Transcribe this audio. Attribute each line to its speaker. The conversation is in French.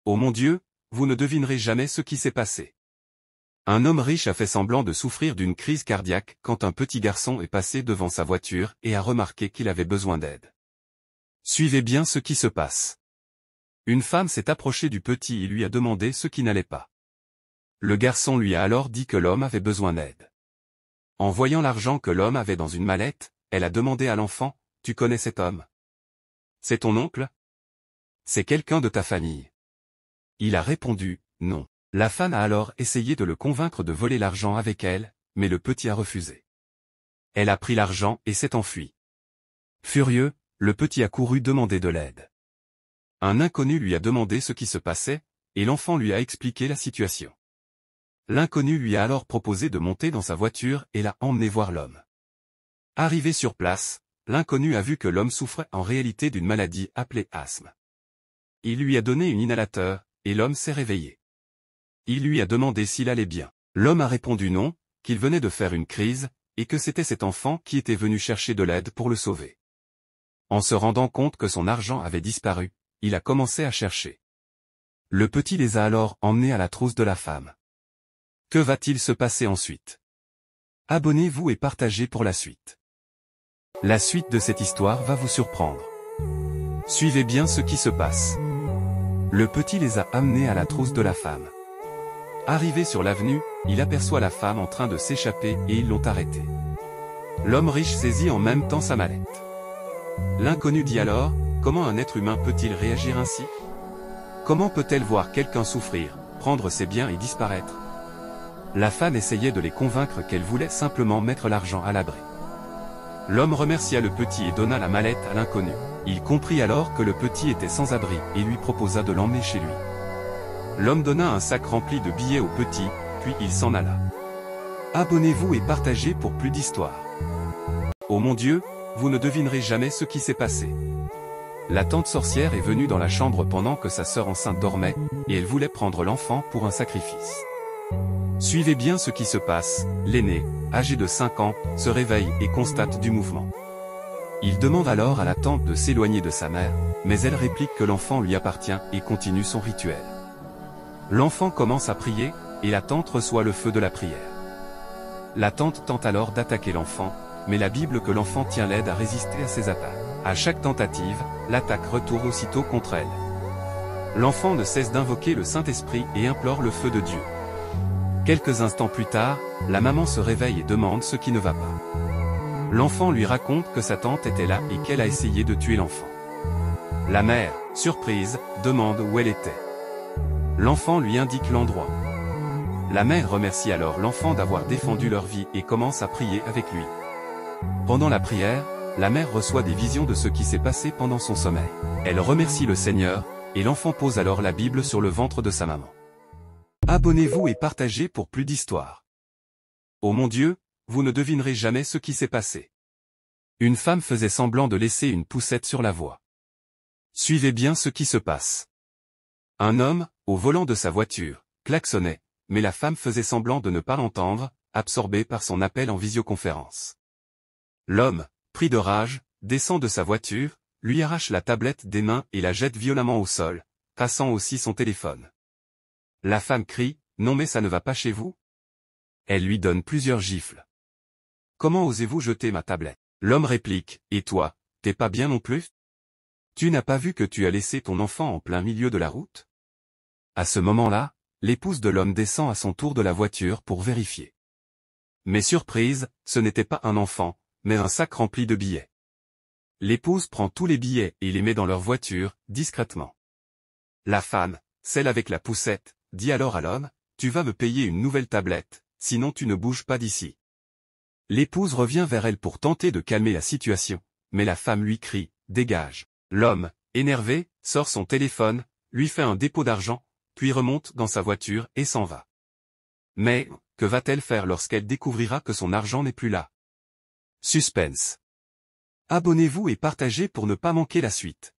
Speaker 1: Oh mon Dieu, vous ne devinerez jamais ce qui s'est passé. Un homme riche a fait semblant de souffrir d'une crise cardiaque quand un petit garçon est passé devant sa voiture et a remarqué qu'il avait besoin d'aide. Suivez bien ce qui se passe. Une femme s'est approchée du petit et lui a demandé ce qui n'allait pas. Le garçon lui a alors dit que l'homme avait besoin d'aide. En voyant l'argent que l'homme avait dans une mallette, elle a demandé à l'enfant, « Tu connais cet homme? C'est ton oncle? C'est quelqu'un de ta famille? » Il a répondu, « Non. » La femme a alors essayé de le convaincre de voler l'argent avec elle, mais le petit a refusé. Elle a pris l'argent et s'est enfuie. Furieux, le petit a couru demander de l'aide. Un inconnu lui a demandé ce qui se passait, et l'enfant lui a expliqué la situation. L'inconnu lui a alors proposé de monter dans sa voiture et l'a emmené voir l'homme. Arrivé sur place, l'inconnu a vu que l'homme souffrait en réalité d'une maladie appelée asthme. Il lui a donné un inhalateur, et l'homme s'est réveillé. Il lui a demandé s'il allait bien. L'homme a répondu non, qu'il venait de faire une crise, et que c'était cet enfant qui était venu chercher de l'aide pour le sauver. En se rendant compte que son argent avait disparu, il a commencé à chercher. Le petit les a alors emmenés à la trousse de la femme. Que va-t-il se passer ensuite? Abonnez-vous et partagez pour la suite. La suite de cette histoire va vous surprendre. Suivez bien ce qui se passe. Le petit les a amenés à la trousse de la femme. Arrivé sur l'avenue, il aperçoit la femme en train de s'échapper et ils l'ont arrêtée. L'homme riche saisit en même temps sa mallette. L'inconnu dit alors, comment un être humain peut-il réagir ainsi? Comment peut-elle voir quelqu'un souffrir, prendre ses biens et disparaître? La femme essayait de les convaincre qu'elle voulait simplement mettre l'argent à l'abri. L'homme remercia le petit et donna la mallette à l'inconnu. Il comprit alors que le petit était sans abri et lui proposa de l'emmener chez lui. L'homme donna un sac rempli de billets au petit, puis il s'en alla. Abonnez-vous et partagez pour plus d'histoires. Oh mon Dieu, vous ne devinerez jamais ce qui s'est passé. La tante sorcière est venue dans la chambre pendant que sa sœur enceinte dormait, et elle voulait prendre l'enfant pour un sacrifice. Suivez bien ce qui se passe, l'aîné, âgé de 5 ans, se réveille et constate du mouvement. Il demande alors à la tante de s'éloigner de sa mère, mais elle réplique que l'enfant lui appartient et continue son rituel. L'enfant commence à prier, et la tante reçoit le feu de la prière. La tante tente alors d'attaquer l'enfant, mais la Bible que l'enfant tient l'aide à résister à ses attaques. À chaque tentative, l'attaque retourne aussitôt contre elle. L'enfant ne cesse d'invoquer le Saint-Esprit et implore le feu de Dieu. Quelques instants plus tard, la maman se réveille et demande ce qui ne va pas. L'enfant lui raconte que sa tante était là et qu'elle a essayé de tuer l'enfant. La mère, surprise, demande où elle était. L'enfant lui indique l'endroit. La mère remercie alors l'enfant d'avoir défendu leur vie et commence à prier avec lui. Pendant la prière, la mère reçoit des visions de ce qui s'est passé pendant son sommeil. Elle remercie le Seigneur, et l'enfant pose alors la Bible sur le ventre de sa maman. Abonnez-vous et partagez pour plus d'histoires. Oh mon Dieu, vous ne devinerez jamais ce qui s'est passé. Une femme faisait semblant de laisser une poussette sur la voie. Suivez bien ce qui se passe. Un homme, au volant de sa voiture, klaxonnait, mais la femme faisait semblant de ne pas l'entendre, absorbée par son appel en visioconférence. L'homme, pris de rage, descend de sa voiture, lui arrache la tablette des mains et la jette violemment au sol, cassant aussi son téléphone. La femme crie, « Non mais ça ne va pas chez vous ?» Elle lui donne plusieurs gifles. « Comment osez-vous jeter ma tablette ?» L'homme réplique, « Et toi, t'es pas bien non plus? Tu n'as pas vu que tu as laissé ton enfant en plein milieu de la route ?» À ce moment-là, l'épouse de l'homme descend à son tour de la voiture pour vérifier. Mais surprise, ce n'était pas un enfant, mais un sac rempli de billets. L'épouse prend tous les billets et les met dans leur voiture, discrètement. La femme, celle avec la poussette, dit alors à l'homme, « Tu vas me payer une nouvelle tablette, sinon tu ne bouges pas d'ici. » L'épouse revient vers elle pour tenter de calmer la situation, mais la femme lui crie, « Dégage !» L'homme, énervé, sort son téléphone, lui fait un dépôt d'argent, puis remonte dans sa voiture et s'en va. Mais, que va-t-elle faire lorsqu'elle découvrira que son argent n'est plus là? Suspense. Abonnez-vous et partagez pour ne pas manquer la suite.